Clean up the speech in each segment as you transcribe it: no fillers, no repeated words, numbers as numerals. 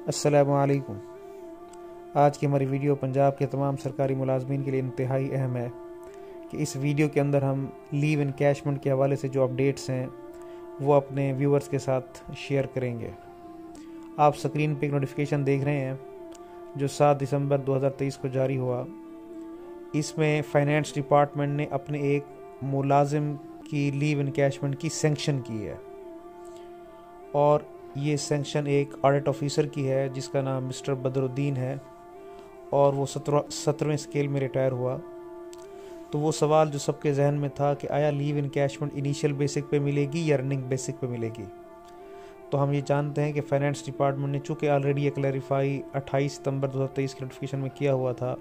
अस्सलामुअलैकुम। आज की हमारी वीडियो पंजाब के तमाम सरकारी मुलाजमीन के लिए इंतहाई अहम है कि इस वीडियो के अंदर हम लीव इनकैशमेंट के हवाले से जो अपडेट्स हैं वो अपने व्यूअर्स के साथ शेयर करेंगे। आप स्क्रीन पे एक नोटिफिकेशन देख रहे हैं जो 7 दिसंबर 2023 को जारी हुआ। इसमें फाइनेंस डिपार्टमेंट ने अपने एक मुलाजिम की लीव इनकैशमेंट की सैंक्शन की है और ये सैंक्शन एक ऑडिट ऑफिसर की है जिसका नाम मिस्टर बदरुद्दीन है और वो 17वें स्केल में रिटायर हुआ। तो वो सवाल जो सबके जहन में था कि आया लीव इनकैशमेंट इनिशियल बेसिक पे मिलेगी या रनिंग बेसिक पे मिलेगी, तो हम ये जानते हैं कि फाइनेंस डिपार्टमेंट ने चूँकि ऑलरेडी ये क्लैरिफाई 28 सितंबर 2023 के नोटिफिकेशन में किया हुआ था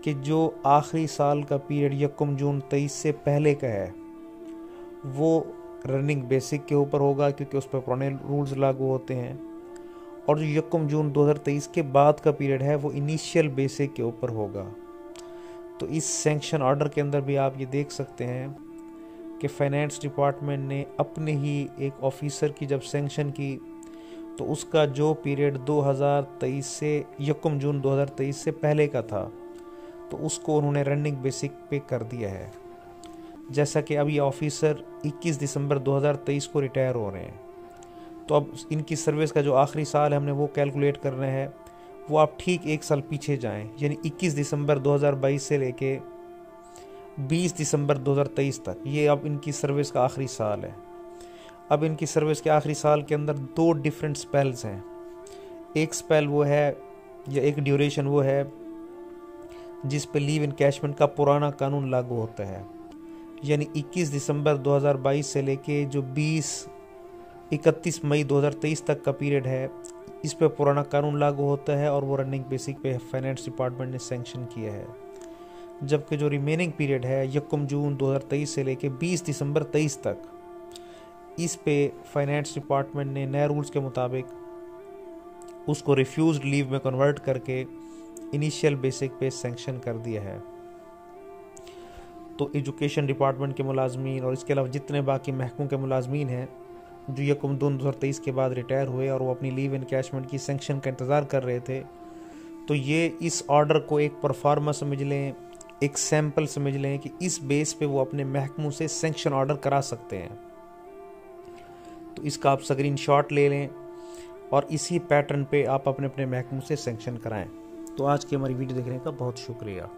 कि जो आखिरी साल का पीरियड 1 जून 23 से पहले का है वो रनिंग बेसिक के ऊपर होगा क्योंकि उस पर पुराने रूल्स लागू होते हैं, और जो 1 जून 2023 के बाद का पीरियड है वो इनिशियल बेसिक के ऊपर होगा। तो इस सैंक्शन ऑर्डर के अंदर भी आप ये देख सकते हैं कि फाइनेंस डिपार्टमेंट ने अपने ही एक ऑफिसर की जब सैंक्शन की तो उसका जो पीरियड 2023 से 1 जून 2023 से पहले का था तो उसको उन्होंने रनिंग बेसिक पे कर दिया है। जैसा कि अब ये ऑफिसर 21 दिसंबर 2023 को रिटायर हो रहे हैं, तो अब इनकी सर्विस का जो आखिरी साल है हमने वो कैलकुलेट करना है। वो आप ठीक एक साल पीछे जाएं, यानी 21 दिसंबर 2022 से लेके 20 दिसंबर 2023 तक ये अब इनकी सर्विस का आखिरी साल है। अब इनकी सर्विस के आखिरी साल के अंदर 2 डिफरेंट स्पेल्स हैं। एक स्पेल वो है या एक ड्यूरेशन वो है जिस पे लीव इनकैशमेंट का पुराना कानून लागू होता है, यानी 21 दिसंबर 2022 से लेके जो 31 मई 2023 तक का पीरियड है इस पे पुराना कानून लागू होता है और वो रनिंग बेसिक पे फाइनेंस डिपार्टमेंट ने सैंक्शन किया है। जबकि जो रिमेनिंग पीरियड है 1 जून 2023 से लेके 20 दिसंबर 23 तक इस पे फाइनेंस डिपार्टमेंट ने नए रूल्स के मुताबिक उसको रिफ्यूज्ड लीव में कन्वर्ट करके इनिशियल बेसिक पे सैंक्शन कर दिया है। तो एजुकेशन डिपार्टमेंट के मुलाजमीन और इसके अलावा जितने बाकी महकमों के मुलाजमीन हैं जो 1 जून 2023 के बाद रिटायर हुए और वो अपनी लीव इनकैशमेंट की सैंक्शन का इंतज़ार कर रहे थे, तो ये इस ऑर्डर को एक परफॉर्मा समझ लें, एक सैम्पल समझ लें कि इस बेस पे वो अपने महकमों से सैंक्शन ऑर्डर करा सकते हैं। तो इसका आप स्क्रीनशॉट ले लें और इसी पैटर्न पे आप अपने अपने महकमों से सैंक्शन कराएं। तो आज की हमारी वीडियो देखने का बहुत शुक्रिया।